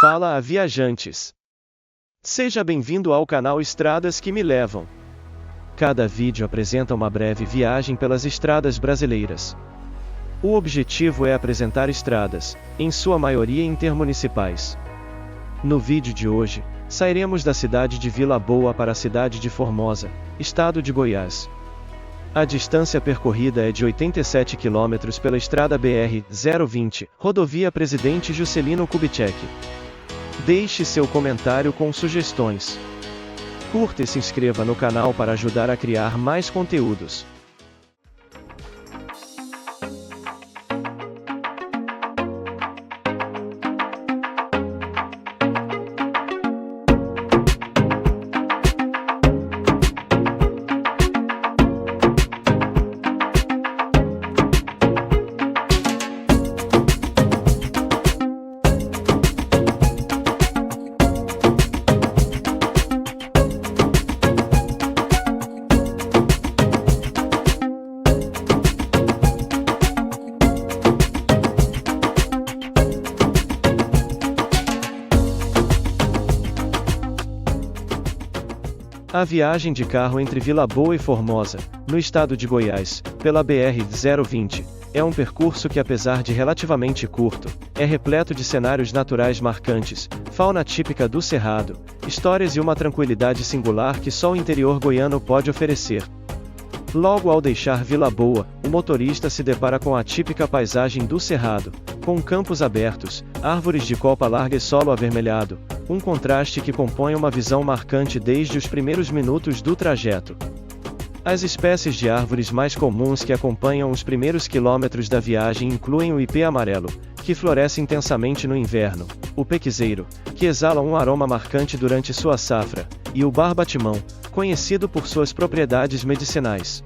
Fala a viajantes! Seja bem-vindo ao canal Estradas que me levam. Cada vídeo apresenta uma breve viagem pelas estradas brasileiras. O objetivo é apresentar estradas, em sua maioria intermunicipais. No vídeo de hoje, sairemos da cidade de Vila Boa para a cidade de Formosa, estado de Goiás. A distância percorrida é de 87 km pela estrada BR-020, rodovia Presidente Juscelino Kubitschek. Deixe seu comentário com sugestões. Curta e se inscreva no canal para ajudar a criar mais conteúdos. A viagem de carro entre Vila Boa e Formosa, no estado de Goiás, pela BR-020, é um percurso que, apesar de relativamente curto, é repleto de cenários naturais marcantes, fauna típica do Cerrado, histórias e uma tranquilidade singular que só o interior goiano pode oferecer. Logo ao deixar Vila Boa, o motorista se depara com a típica paisagem do Cerrado, com campos abertos, árvores de copa larga e solo avermelhado, um contraste que compõe uma visão marcante desde os primeiros minutos do trajeto. As espécies de árvores mais comuns que acompanham os primeiros quilômetros da viagem incluem o ipê amarelo, que floresce intensamente no inverno, o pequizeiro, que exala um aroma marcante durante sua safra, e o barbatimão, conhecido por suas propriedades medicinais.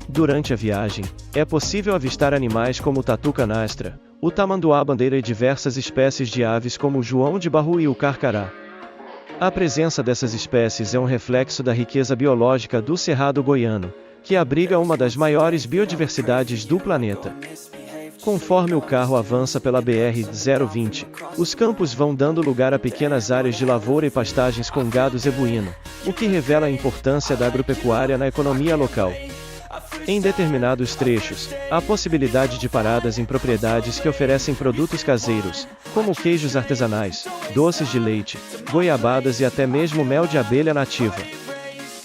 Durante a viagem, é possível avistar animais como o tatu canastra, o tamanduá-bandeira e diversas espécies de aves como o joão de Barru e o carcará. A presença dessas espécies é um reflexo da riqueza biológica do Cerrado goiano, que abriga uma das maiores biodiversidades do planeta. Conforme o carro avança pela BR-020, os campos vão dando lugar a pequenas áreas de lavoura e pastagens com gado zebuíno, o que revela a importância da agropecuária na economia local. Em determinados trechos, há possibilidade de paradas em propriedades que oferecem produtos caseiros, como queijos artesanais, doces de leite, goiabadas e até mesmo mel de abelha nativa.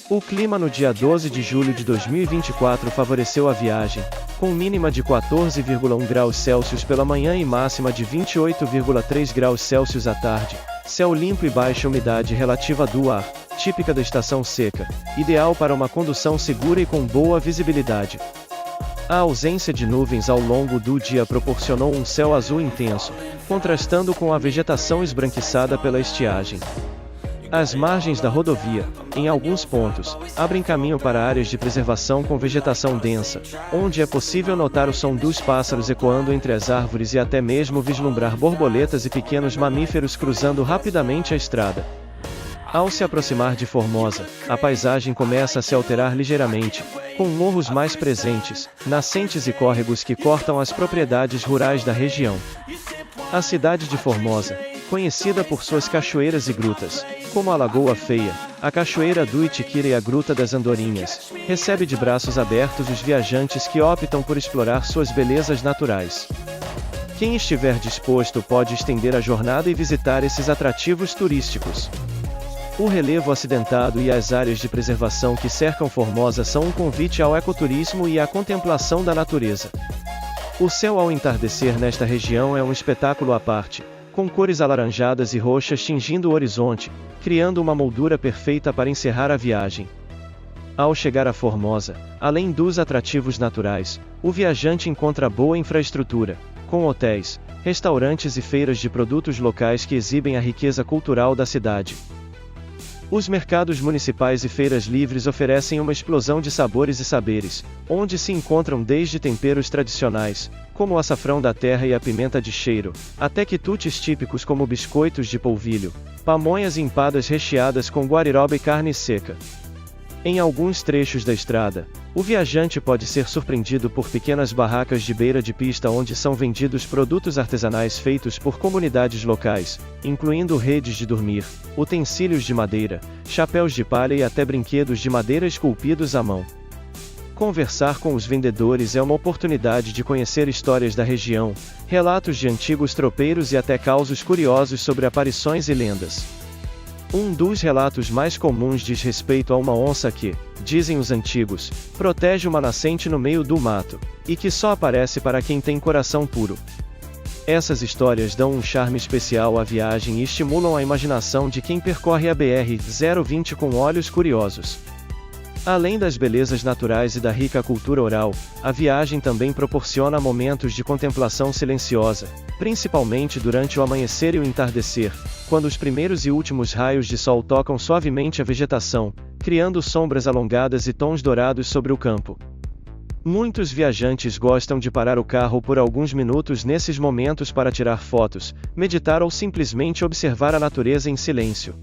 O clima no dia 12 de julho de 2024 favoreceu a viagem, com mínima de 14,1 graus Celsius pela manhã e máxima de 28,3 graus Celsius à tarde, céu limpo e baixa umidade relativa do ar, típica da estação seca, ideal para uma condução segura e com boa visibilidade. A ausência de nuvens ao longo do dia proporcionou um céu azul intenso, contrastando com a vegetação esbranquiçada pela estiagem. As margens da rodovia, em alguns pontos, abrem caminho para áreas de preservação com vegetação densa, onde é possível notar o som dos pássaros ecoando entre as árvores e até mesmo vislumbrar borboletas e pequenos mamíferos cruzando rapidamente a estrada. Ao se aproximar de Formosa, a paisagem começa a se alterar ligeiramente, com morros mais presentes, nascentes e córregos que cortam as propriedades rurais da região. A cidade de Formosa, conhecida por suas cachoeiras e grutas, como a Lagoa Feia, a Cachoeira do Itiquira e a Gruta das Andorinhas, recebe de braços abertos os viajantes que optam por explorar suas belezas naturais. Quem estiver disposto pode estender a jornada e visitar esses atrativos turísticos. O relevo acidentado e as áreas de preservação que cercam Formosa são um convite ao ecoturismo e à contemplação da natureza. O céu ao entardecer nesta região é um espetáculo à parte, com cores alaranjadas e roxas tingindo o horizonte, criando uma moldura perfeita para encerrar a viagem. Ao chegar a Formosa, além dos atrativos naturais, o viajante encontra boa infraestrutura, com hotéis, restaurantes e feiras de produtos locais que exibem a riqueza cultural da cidade. Os mercados municipais e feiras livres oferecem uma explosão de sabores e saberes, onde se encontram desde temperos tradicionais, como o açafrão da terra e a pimenta de cheiro, até quitutes típicos como biscoitos de polvilho, pamonhas e empadas recheadas com guariroba e carne seca. Em alguns trechos da estrada, o viajante pode ser surpreendido por pequenas barracas de beira de pista onde são vendidos produtos artesanais feitos por comunidades locais, incluindo redes de dormir, utensílios de madeira, chapéus de palha e até brinquedos de madeira esculpidos à mão. Conversar com os vendedores é uma oportunidade de conhecer histórias da região, relatos de antigos tropeiros e até causos curiosos sobre aparições e lendas. Um dos relatos mais comuns diz respeito a uma onça que, dizem os antigos, protege uma nascente no meio do mato, e que só aparece para quem tem coração puro. Essas histórias dão um charme especial à viagem e estimulam a imaginação de quem percorre a BR-020 com olhos curiosos. Além das belezas naturais e da rica cultura oral, a viagem também proporciona momentos de contemplação silenciosa, principalmente durante o amanhecer e o entardecer, quando os primeiros e últimos raios de sol tocam suavemente a vegetação, criando sombras alongadas e tons dourados sobre o campo. Muitos viajantes gostam de parar o carro por alguns minutos nesses momentos para tirar fotos, meditar ou simplesmente observar a natureza em silêncio.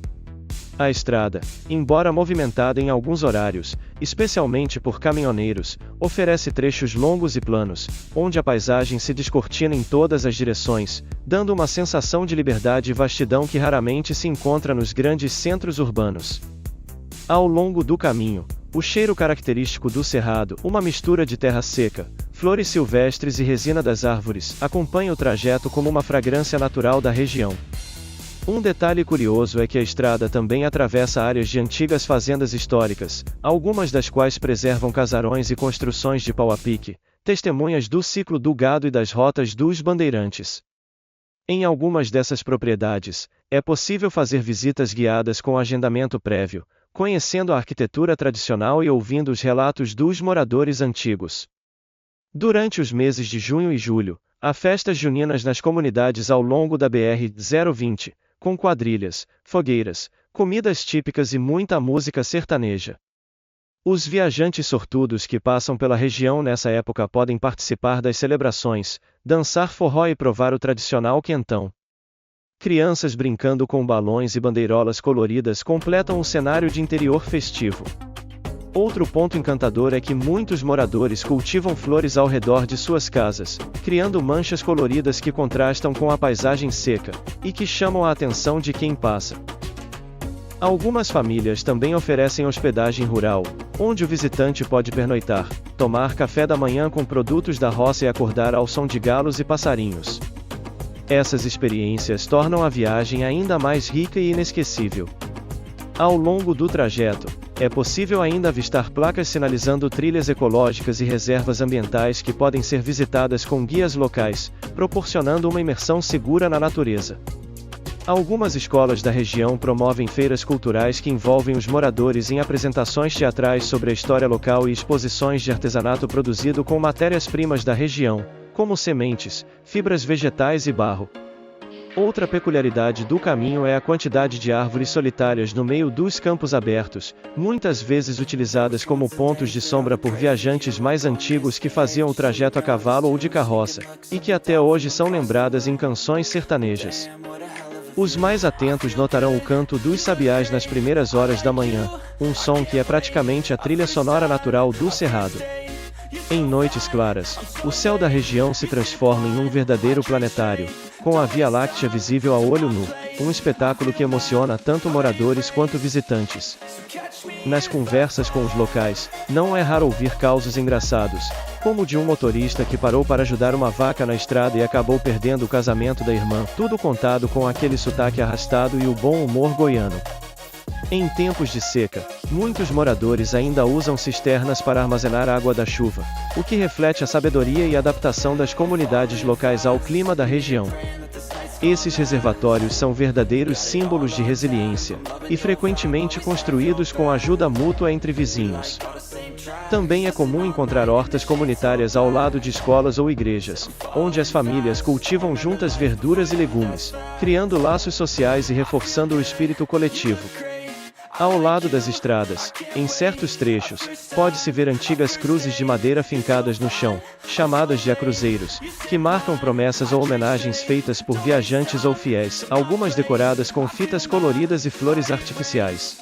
A estrada, embora movimentada em alguns horários, especialmente por caminhoneiros, oferece trechos longos e planos, onde a paisagem se descortina em todas as direções, dando uma sensação de liberdade e vastidão que raramente se encontra nos grandes centros urbanos. Ao longo do caminho, o cheiro característico do cerrado, uma mistura de terra seca, flores silvestres e resina das árvores, acompanha o trajeto como uma fragrância natural da região. Um detalhe curioso é que a estrada também atravessa áreas de antigas fazendas históricas, algumas das quais preservam casarões e construções de pau a pique, testemunhas do ciclo do gado e das rotas dos bandeirantes. Em algumas dessas propriedades, é possível fazer visitas guiadas com agendamento prévio, conhecendo a arquitetura tradicional e ouvindo os relatos dos moradores antigos. Durante os meses de junho e julho, há festas juninas nas comunidades ao longo da BR-020, com quadrilhas, fogueiras, comidas típicas e muita música sertaneja. Os viajantes sortudos que passam pela região nessa época podem participar das celebrações, dançar forró e provar o tradicional quentão. Crianças brincando com balões e bandeirolas coloridas completam o cenário de interior festivo. Outro ponto encantador é que muitos moradores cultivam flores ao redor de suas casas, criando manchas coloridas que contrastam com a paisagem seca, e que chamam a atenção de quem passa. Algumas famílias também oferecem hospedagem rural, onde o visitante pode pernoitar, tomar café da manhã com produtos da roça e acordar ao som de galos e passarinhos. Essas experiências tornam a viagem ainda mais rica e inesquecível. Ao longo do trajeto, é possível ainda avistar placas sinalizando trilhas ecológicas e reservas ambientais que podem ser visitadas com guias locais, proporcionando uma imersão segura na natureza. Algumas escolas da região promovem feiras culturais que envolvem os moradores em apresentações teatrais sobre a história local e exposições de artesanato produzido com matérias-primas da região, como sementes, fibras vegetais e barro. Outra peculiaridade do caminho é a quantidade de árvores solitárias no meio dos campos abertos, muitas vezes utilizadas como pontos de sombra por viajantes mais antigos que faziam o trajeto a cavalo ou de carroça, e que até hoje são lembradas em canções sertanejas. Os mais atentos notarão o canto dos sabiás nas primeiras horas da manhã, um som que é praticamente a trilha sonora natural do cerrado. Em noites claras, o céu da região se transforma em um verdadeiro planetário, com a Via Láctea visível a olho nu, um espetáculo que emociona tanto moradores quanto visitantes. Nas conversas com os locais, não é raro ouvir causos engraçados, como o de um motorista que parou para ajudar uma vaca na estrada e acabou perdendo o casamento da irmã, tudo contado com aquele sotaque arrastado e o bom humor goiano. Em tempos de seca, muitos moradores ainda usam cisternas para armazenar água da chuva, o que reflete a sabedoria e adaptação das comunidades locais ao clima da região. Esses reservatórios são verdadeiros símbolos de resiliência, e frequentemente construídos com ajuda mútua entre vizinhos. Também é comum encontrar hortas comunitárias ao lado de escolas ou igrejas, onde as famílias cultivam juntas verduras e legumes, criando laços sociais e reforçando o espírito coletivo. Ao lado das estradas, em certos trechos, pode-se ver antigas cruzes de madeira fincadas no chão, chamadas de acruzeiros, que marcam promessas ou homenagens feitas por viajantes ou fiéis, algumas decoradas com fitas coloridas e flores artificiais.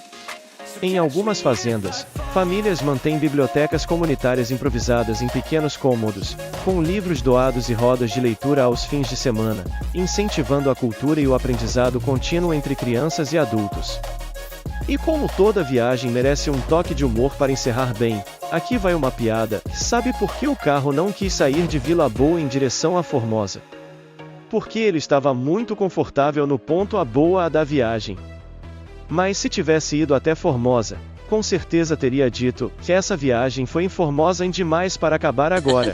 Em algumas fazendas, famílias mantêm bibliotecas comunitárias improvisadas em pequenos cômodos, com livros doados e rodas de leitura aos fins de semana, incentivando a cultura e o aprendizado contínuo entre crianças e adultos. E como toda viagem merece um toque de humor para encerrar bem, aqui vai uma piada. Sabe por que o carro não quis sair de Vila Boa em direção a Formosa? Porque ele estava muito confortável no ponto A boa da viagem. Mas se tivesse ido até Formosa, com certeza teria dito que essa viagem foi em Formosa em demais para acabar agora.